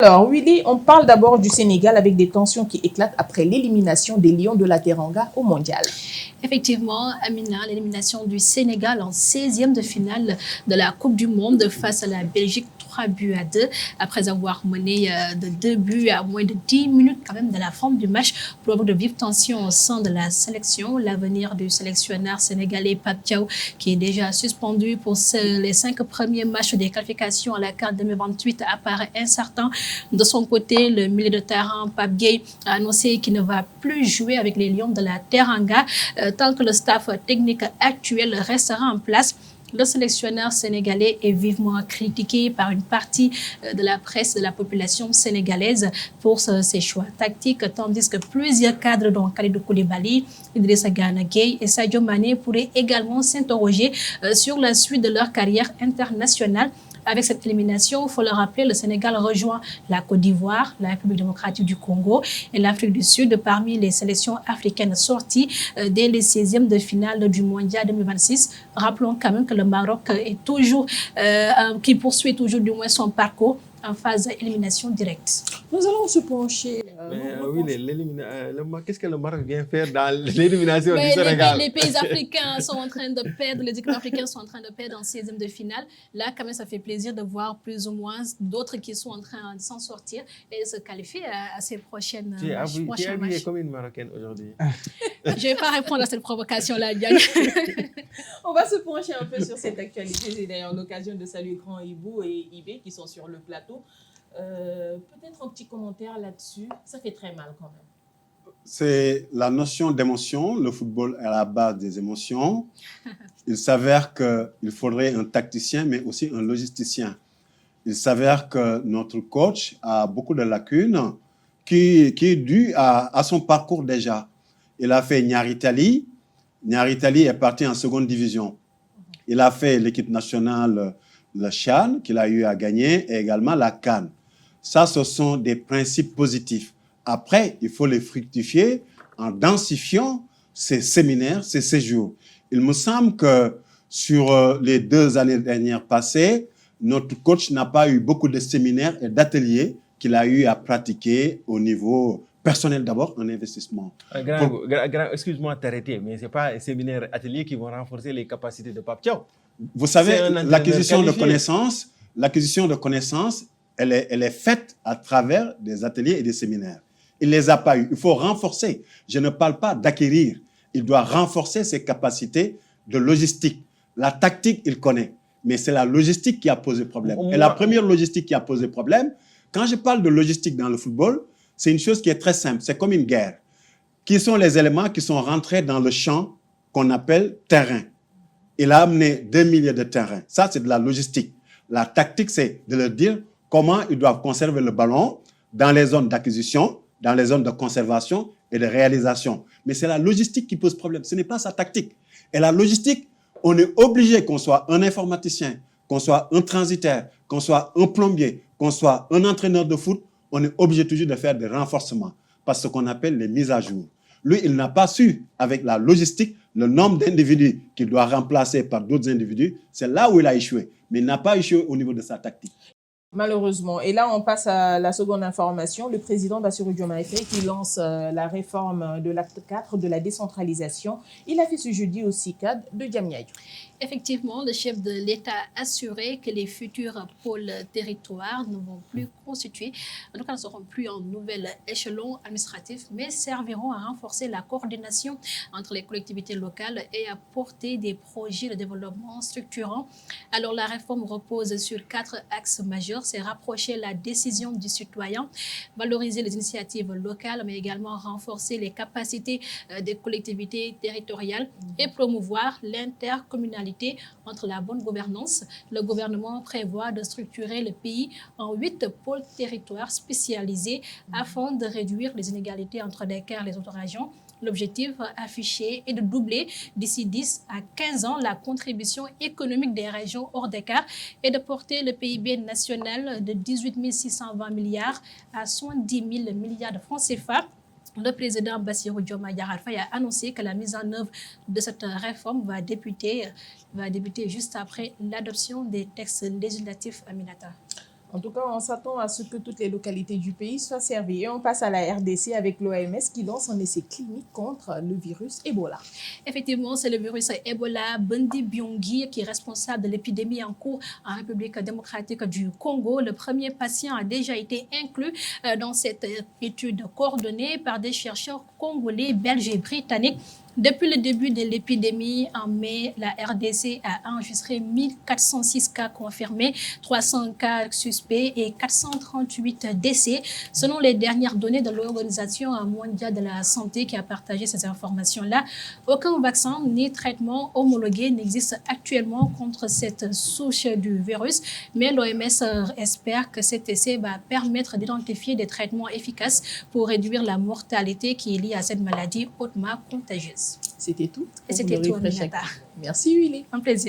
Alors, Willy, on parle d'abord du Sénégal avec des tensions qui éclatent après l'élimination des Lions de la Teranga au mondial. Effectivement, Amina, l'élimination du Sénégal en 16e de finale de la Coupe du Monde face à la Belgique, 3-2, après avoir mené de 2 buts à moins de 10 minutes quand même de la forme du match, provoque de vives tensions au sein de la sélection. L'avenir du sélectionneur sénégalais Pape Thiaw, qui est déjà suspendu pour les 5 premiers matchs des qualifications à la CAN 2028, apparaît incertain. De son côté, le milieu de terrain Pape Gueye a annoncé qu'il ne va plus jouer avec les Lions de la Teranga tant que le staff technique actuel restera en place. Le sélectionneur sénégalais est vivement critiqué par une partie de la presse de la population sénégalaise pour ses choix tactiques, tandis que plusieurs cadres dont Kalidou Koulibaly, Idrissa Gana Gueye et Sadio Mané pourraient également s'interroger sur la suite de leur carrière internationale. Avec cette élimination, il faut le rappeler, le Sénégal rejoint la Côte d'Ivoire, la République démocratique du Congo et l'Afrique du Sud parmi les sélections africaines sorties dès les 16e de finale du Mondial 2026. Rappelons quand même que le Maroc est toujours, qui poursuit toujours du moins son parcours en phase d'élimination directe. Nous allons se pencher. Oui, qu'est-ce que le Maroc vient faire dans l'élimination du Sénégal? Les pays africains sont en train de perdre, les équipes africaines sont en train de perdre en 16e de finale. Là, quand même, ça fait plaisir de voir plus ou moins d'autres qui sont en train de s'en sortir et se qualifier à ces prochaines matchs. Tu es habillée comme une Marocaine aujourd'hui. Je ne vais pas répondre à cette provocation-là, Diane. On va se pencher un peu sur cette actualité. C'est d'ailleurs l'occasion de saluer Grand Ibou et Ibé qui sont sur le plateau. Peut-être un petit commentaire là-dessus. Ça fait très mal quand même. C'est la notion d'émotion. Le football est à la base des émotions. Il s'avère qu'il faudrait un tacticien, mais aussi un logisticien. Il s'avère que notre coach a beaucoup de lacunes qui est due à son parcours déjà. Il a fait Niaritali. Niaritali est parti en seconde division. Il a fait l'équipe nationale, le CHAN, qu'il a eu à gagner, et également la CAN. Ça, ce sont des principes positifs. Après, il faut les fructifier en densifiant ces séminaires, ces séjours. Il me semble que sur les 2 années dernières passées, notre coach n'a pas eu beaucoup de séminaires et d'ateliers qu'il a eu à pratiquer au niveau personnel d'abord, un investissement. Excuse-moi de t'arrêter, mais ce n'est pas un séminaire atelier qui vont renforcer les capacités de Pape Thiaw. Vous savez, l'acquisition de connaissances, elle est faite à travers des ateliers et des séminaires. Il ne les a pas eus. Il faut renforcer. Je ne parle pas d'acquérir. Il doit renforcer ses capacités de logistique. La tactique, il connaît. Mais c'est la logistique qui a posé problème. Et la première logistique qui a posé problème, quand je parle de logistique dans le football, c'est une chose qui est très simple. C'est comme une guerre. Qui sont les éléments qui sont rentrés dans le champ qu'on appelle terrain? Il a amené 2 milieux de terrain. Ça, c'est de la logistique. La tactique, c'est de leur dire comment ils doivent conserver le ballon dans les zones d'acquisition, dans les zones de conservation et de réalisation. Mais c'est la logistique qui pose problème. Ce n'est pas sa tactique. Et la logistique, on est obligé, qu'on soit un informaticien, qu'on soit un transitaire, qu'on soit un plombier, qu'on soit un entraîneur de foot, on est obligé toujours de faire des renforcements par ce qu'on appelle les mises à jour. Lui, il n'a pas su, avec la logistique, le nombre d'individus qu'il doit remplacer par d'autres individus. C'est là où il a échoué. Mais il n'a pas échoué au niveau de sa tactique. Malheureusement. Et là, on passe à la seconde information. Le président Bassirou Diomaye Faye qui lance la réforme de l'acte 4 de la décentralisation. Il a fait ce jeudi au CICAD de Diamniadio. Effectivement, le chef de l'État a assuré que les futurs pôles territoires ne vont plus constituer, en tout cas ne seront plus en nouvel échelon administratif, mais serviront à renforcer la coordination entre les collectivités locales et à porter des projets de développement structurants. Alors la réforme repose sur 4 axes majeurs. C'est rapprocher la décision du citoyen, valoriser les initiatives locales, mais également renforcer les capacités des collectivités territoriales et promouvoir l'intercommunalité entre la bonne gouvernance. Le gouvernement prévoit de structurer le pays en 8 pôles territoires spécialisés afin de réduire les inégalités entre Dakar et les autres régions. L'objectif affiché est de doubler d'ici 10 à 15 ans la contribution économique des régions hors Dakar et de porter le PIB national de 18 620 milliards à 110 000 milliards de francs CFA. Le président Bassirou Diomaye Diakhar Faye a annoncé que la mise en œuvre de cette réforme va débuter juste après l'adoption des textes législatifs, Aminata. En tout cas, on s'attend à ce que toutes les localités du pays soient servies. Et on passe à la RDC avec l'OMS qui lance un essai clinique contre le virus Ebola. Effectivement, c'est le virus Ebola Bundi Biongi qui est responsable de l'épidémie en cours en République démocratique du Congo. Le premier patient a déjà été inclus dans cette étude coordonnée par des chercheurs congolais, belges et britanniques. Depuis le début de l'épidémie, en mai, la RDC a enregistré 1406 cas confirmés, 300 cas suspects et 438 décès. Selon les dernières données de l'Organisation mondiale de la santé qui a partagé ces informations-là, aucun vaccin ni traitement homologué n'existe actuellement contre cette souche du virus. Mais l'OMS espère que cet essai va permettre d'identifier des traitements efficaces pour réduire la mortalité qui est liée à cette maladie hautement contagieuse. C'était tout. Et c'était tout, Aminata. Merci, Willy. Un plaisir.